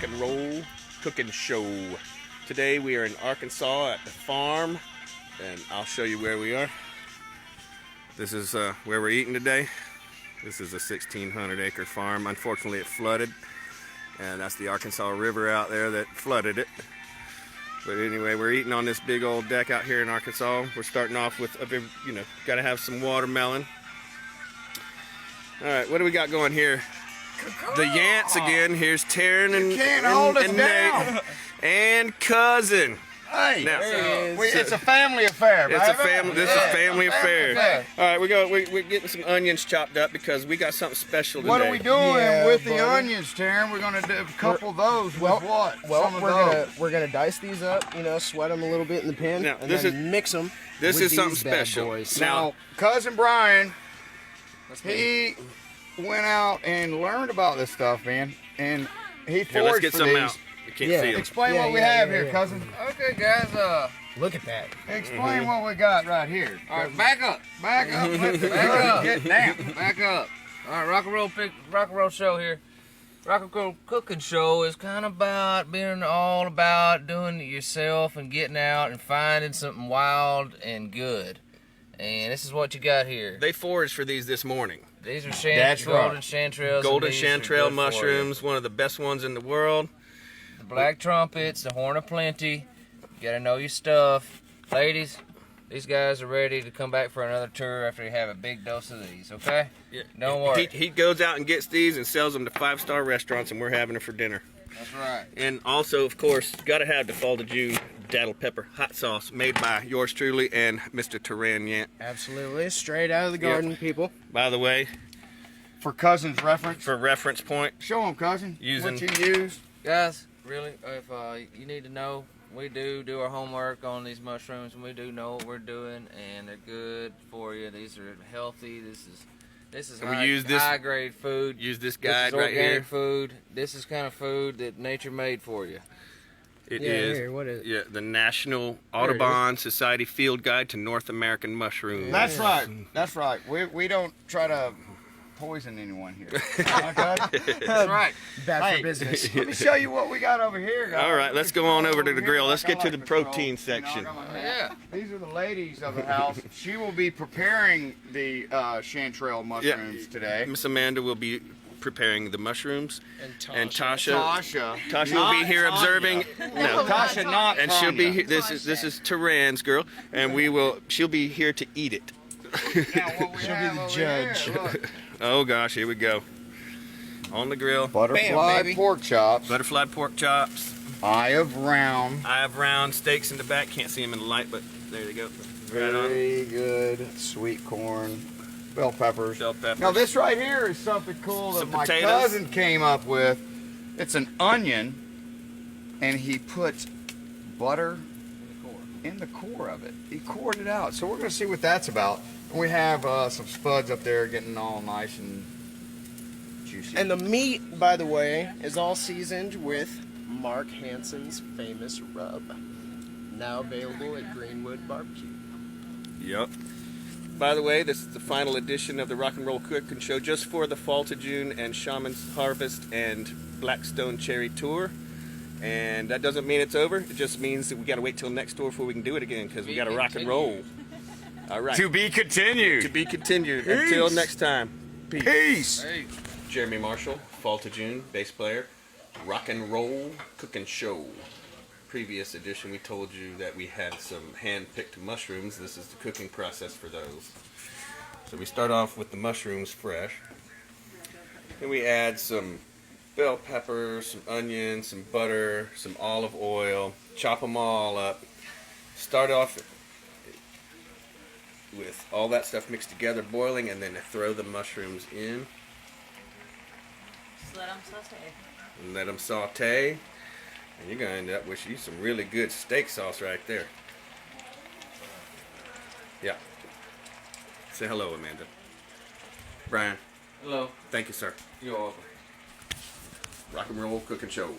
rock and roll cooking show. Today we are in Arkansas at the farm, and I'll show you where we are. This is where we're eating today. This is a 1,600-acre farm. Unfortunately, it flooded, and that's the Arkansas River out there that flooded it. But anyway, we're eating on this big old deck out here in Arkansas. We're starting off with, got to have some watermelon. All right, what do we got going here? The Yants again. Here's Taryn and Nate and cousin. Hey, now, it's a family affair. It's a family. This is a family affair. All right, we're getting some onions chopped up because we got something special today. What are we doing with the onions, Taryn? We're gonna do a couple of those. With what? Well, we're gonna dice these up. Sweat them a little bit in the pan, and then mix them. This is something special. Boys. Now, cousin Brian, he went out and learned about this stuff, man, and he foraged let's get for some these. out. You can't see them. Explain what we have here, cousin. Okay, guys. Look at that. Explain what we got right here. All right, back up. Back up. Get down. Back up. All right, rock and roll show here. Rock and roll cooking show is kind of about being all about doing it yourself and getting out and finding something wild and good. And this is what you got here. They foraged for these this morning. These are golden chanterelles. Golden chanterelle mushrooms, one of the best ones in the world. The black trumpets, the horn of plenty. You gotta know your stuff. Ladies, these guys are ready to come back for another tour after you have a big dose of these, okay? Yeah. Don't worry. He goes out and gets these and sells them to 5-star restaurants, and we're having them for dinner. That's right. And also, of course, gotta have the Fall of June Daddle Pepper hot sauce made by yours truly and Mr. Taran Yant. Absolutely, straight out of the garden, people. By the way, For cousin's reference. for reference point, Show him, cousin, Using- what you use. Guys, really, if you need to know, we do our homework on these mushrooms, and we do know what we're doing, and they're good for you. These are healthy. This is high grade food. use this guide this is right here. organic food. This is kind of food that nature made for you. It Yeah, is. here, what is it? Yeah, the National Audubon Society Field Guide to North American Mushrooms. That's right. That's right. We don't try to poison anyone here. That's right. Bad for business. Let me show you what we got over here, guys. All right, let's go on over to the grill. Let's get to the protein section. Yeah. These are the ladies of the house. She will be preparing the chanterelle mushrooms today. Miss Amanda will be preparing the mushrooms, and Tasha Tasha will be here not observing. No, Tasha, not and she'll be Tanya. here. This is Taran's girl, and she'll be here to eat it. Now, what we She'll be have the over judge. here, look. Oh gosh, here we go. On the grill, Butterfly pork chops. butterfly pork chops. Eye of round. I have round steaks in the back. Can't see them in the light, but there they go. Right on. Very good. Sweet corn. Bell peppers. Bell peppers. Now this right here is something cool that Some my potatoes. cousin came up with. It's an onion, and he put butter in the core of it. He cored it out. So we're going to see what that's about. And we have some spuds up there getting all nice and juicy. And the meat, by the way, is all seasoned with Mark Hansen's famous rub. Now available at Greenwood Barbecue. Yep. By the way, this is the final edition of the Rock and Roll Cooking Show, just for the Fall to June and Shaman's Harvest and Blackstone Cherry Tour. And that doesn't mean it's over. It just means that we got to wait till next tour before we can do it again, because we got to rock and roll. All right. To be continued. To be continued. Until next time. Peace. Hey. Jeremy Marshall, Fall to June, bass player, Rock and Roll Cooking Show. Previous edition, we told you that we had some hand-picked mushrooms. This is the cooking process for those. So we start off with the mushrooms fresh. Then we add some bell pepper, some onions, some butter, some olive oil. Chop them all up. Start off with all that stuff mixed together, boiling, and then throw the mushrooms in. Just let them saute. And let them saute. And you're going to end up with you some really good steak sauce right there. Yeah. Say hello, Amanda. Brian. Hello. Thank you, sir. You're welcome. Rock and Roll Cooking Show.